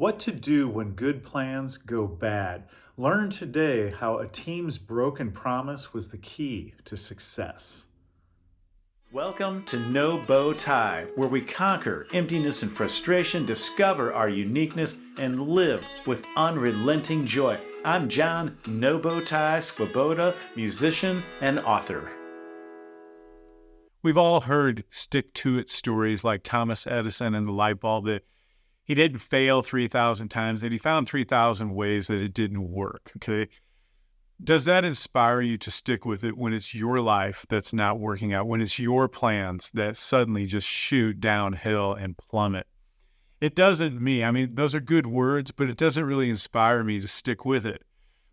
What to do when good plans go bad. Learn today how a team's broken promise was the key to success. Welcome to No Bow Tie, where we conquer emptiness and frustration, discover our uniqueness, and live with unrelenting joy. I'm John No Bow Tie Swoboda, musician and author. We've all heard stick-to-it stories like Thomas Edison and the light bulb, that he didn't fail 3,000 times, that he found 3,000 ways that it didn't work, okay? Does that inspire you to stick with it when it's your life that's not working out, when it's your plans that suddenly just shoot downhill and plummet? It doesn't me. I mean, those are good words, but it doesn't really inspire me to stick with it.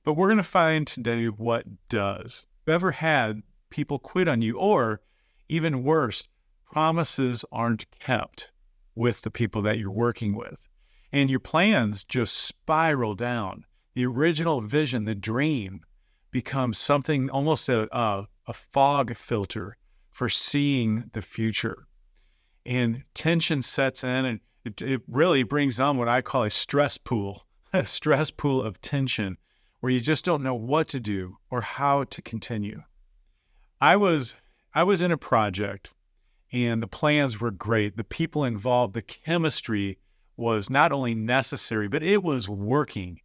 But we're going to find today what does. Have you ever had people quit on you, or even worse, promises aren't kept with the people that you're working with, and your plans just spiral down? The original vision, the dream, becomes something almost a fog filter for seeing the future. And tension sets in, and it really brings on what I call a stress pool of tension, where you just don't know what to do or how to continue. I was in a project, and the plans were great. The people involved, the chemistry was not only necessary, but it was working.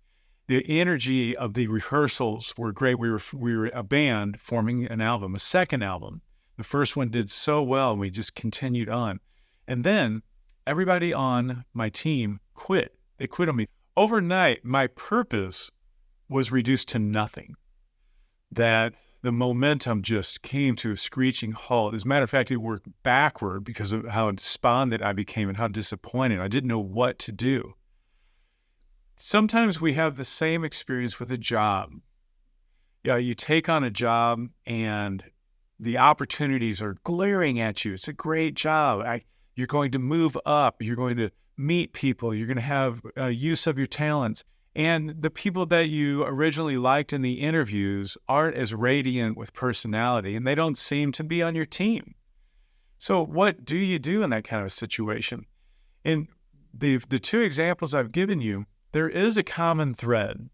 The energy of the rehearsals were great. We were a band forming an album, a second album. The first one did so well, and we just continued on. And then everybody on my team quit. They quit on me. Overnight, my purpose was reduced to nothing. That the momentum just came to a screeching halt. As a matter of fact, it worked backward because of how despondent I became and how disappointed. I didn't know what to do. Sometimes we have the same experience with a job. Yeah, you take on a job and the opportunities are glaring at you. It's a great job. You're going to move up. You're going to meet people. You're going to have use of your talents. And the people that you originally liked in the interviews aren't as radiant with personality, and they don't seem to be on your team. So what do you do in that kind of a situation? In the two examples I've given you, there is a common thread.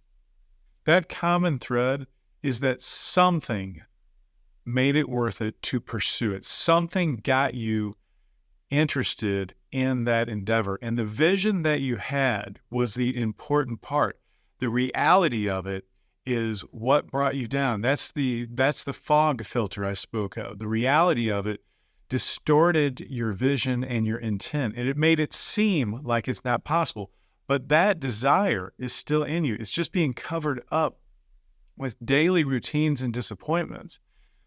That common thread is that something made it worth it to pursue it. Something got you interested in that endeavor. And the vision that you had was the important part. The reality of it is what brought you down. That's the fog filter I spoke of. The reality of it distorted your vision and your intent, and it made it seem like it's not possible. But that desire is still in you. It's just being covered up with daily routines and disappointments.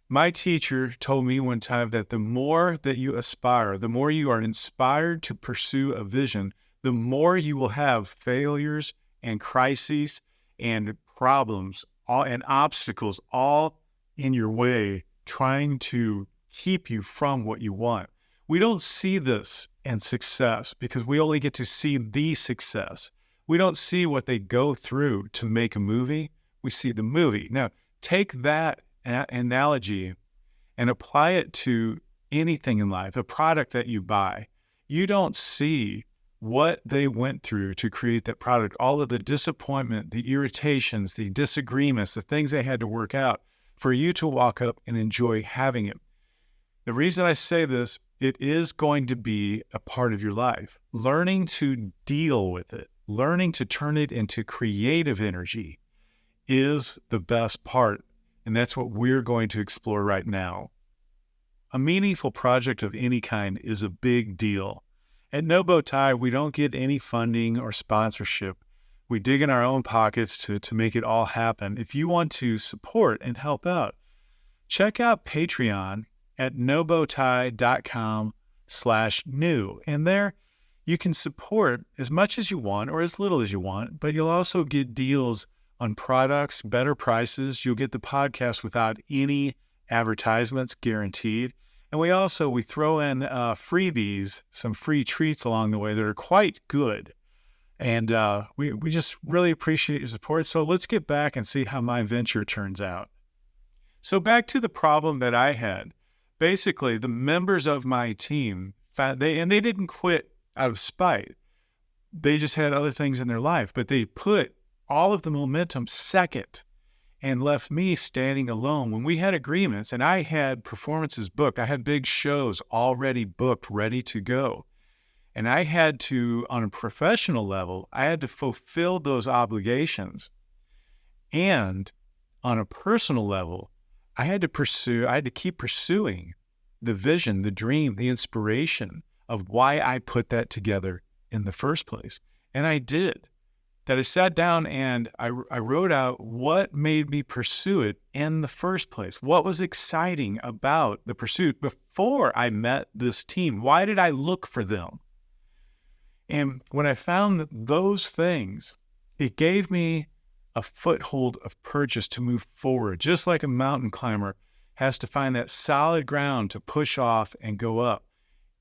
My teacher told me one time that the more that you aspire, the more you are inspired to pursue a vision, the more you will have failures and crises and problems and obstacles all in your way, trying to keep you from what you want. We don't see this in success because we only get to see the success. We don't see what they go through to make a movie. We see the movie. Now, take that analogy and apply it to anything in life, a product that you buy. You don't see what they went through to create that product, all of the disappointment, the irritations, the disagreements, the things they had to work out for you to walk up and enjoy having it. The reason I say this, it is going to be a part of your life. Learning to deal with it, learning to turn it into creative energy is the best part. And that's what we're going to explore right now. A meaningful project of any kind is a big deal. At No Bow Tie, we don't get any funding or sponsorship. We dig in our own pockets to make it all happen. If you want to support and help out, check out Patreon at nobowtie.com/new. And there you can support as much as you want or as little as you want, but you'll also get deals on products, better prices. You'll get the podcast without any advertisements, guaranteed. And we throw in freebies, some free treats along the way that are quite good. And we just really appreciate your support. So let's get back and see how my venture turns out. So back to the problem that I had. Basically, the members of my team, they didn't quit out of spite. they just had other things in their life, but they put all of the momentum second and left me standing alone. When we had agreements and I had performances booked, I had big shows already booked, ready to go. And I had to, on a professional level, I had to fulfill those obligations. And on a personal level, I had to keep pursuing the vision, the dream, the inspiration of why I put that together in the first place. And I did. That I sat down and I wrote out what made me pursue it in the first place. What was exciting about the pursuit before I met this team? Why did I look for them? And when I found those things, it gave me a foothold of purchase to move forward, just like a mountain climber has to find that solid ground to push off and go up,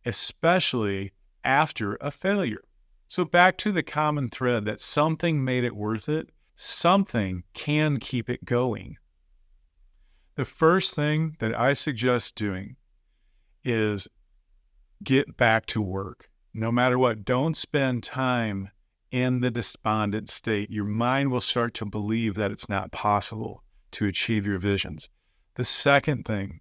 especially after a failure. So back to the common thread that something made it worth it, something can keep it going. The first thing that I suggest doing is get back to work. No matter what, don't spend time in the despondent state. Your mind will start to believe that it's not possible to achieve your visions. The second thing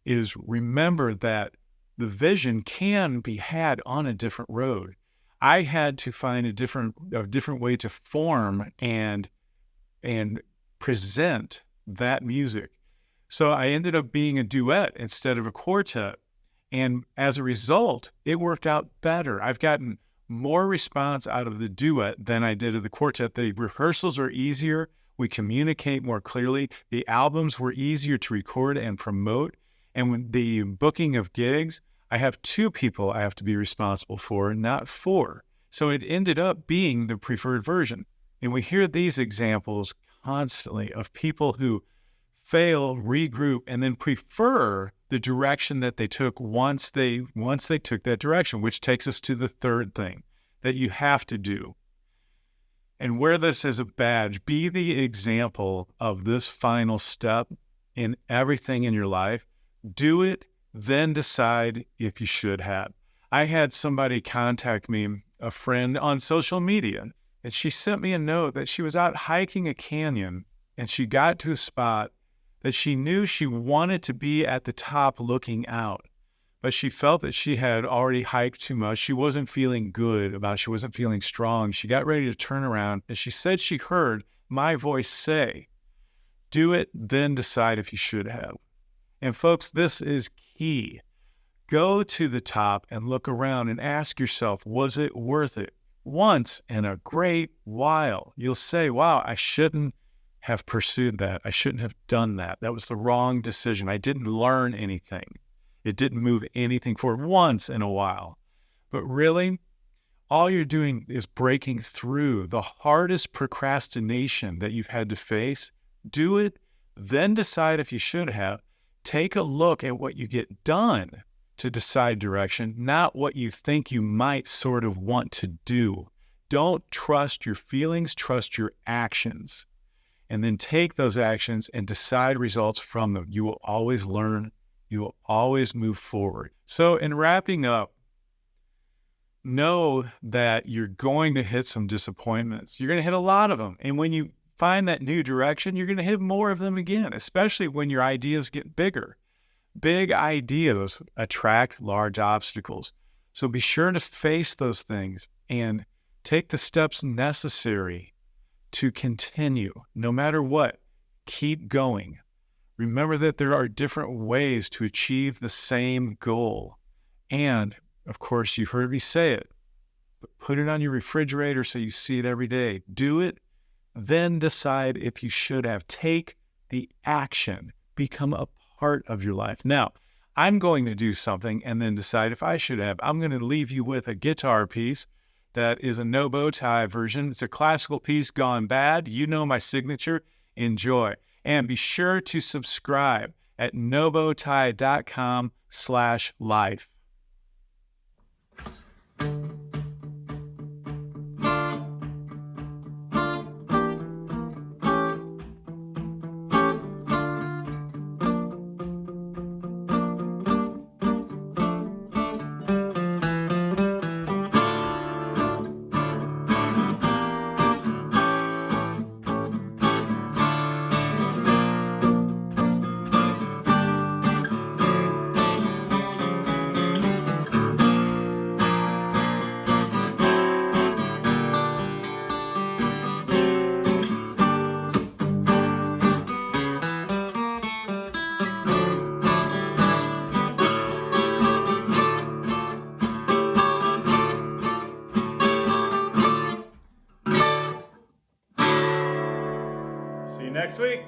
is remember that the vision can be had on a different road. I had to find a different way to form and present that music. So I ended up being a duet instead of a quartet. And as a result, it worked out better. I've gotten more response out of the duet than I did of the quartet. The rehearsals are easier. We communicate more clearly. The albums were easier to record and promote. And with the booking of gigs, I have 2 people I have to be responsible for, not 4. So it ended up being the preferred version. And we hear these examples constantly of people who fail, regroup, and then prefer the direction that they took once they took that direction, which takes us to the third thing that you have to do. And wear this as a badge. Be the example of this final step in everything in your life. Do it, then decide if you should have. I had somebody contact me, a friend on social media, and she sent me a note that she was out hiking a canyon and she got to a spot that she knew she wanted to be at the top looking out, but she felt that she had already hiked too much. She wasn't feeling good about it. She wasn't feeling strong. She got ready to turn around, and she said she heard my voice say, "Do it, then decide if you should have." And folks, this is key. Go to the top and look around and ask yourself, was it worth it? Once in a great while, you'll say, wow, I shouldn't have pursued that. I shouldn't have done that. That was the wrong decision. I didn't learn anything. It didn't move anything forward once in a while. But really, all you're doing is breaking through the hardest procrastination that you've had to face. Do it, then decide if you should have. Take a look at what you get done to decide direction, not what you think you might sort of want to do. Don't trust your feelings, trust your actions. And then take those actions and decide results from them. You will always learn. You will always move forward. So in wrapping up, know that you're going to hit some disappointments. You're going to hit a lot of them. And when you find that new direction, you're going to hit more of them again, especially when your ideas get bigger. Big ideas attract large obstacles. So be sure to face those things and take the steps necessary to continue. No matter what, keep going. Remember that there are different ways to achieve the same goal. And, of course, you've heard me say it, but put it on your refrigerator so you see it every day. Do it, then decide if you should have. Take the action. Become a part of your life. Now, I'm going to do something and then decide if I should have. I'm going to leave you with a guitar piece that is a no bow tie version. It's a classical piece gone bad. You know my signature. Enjoy. And be sure to subscribe at nobowtie.com/life. next week.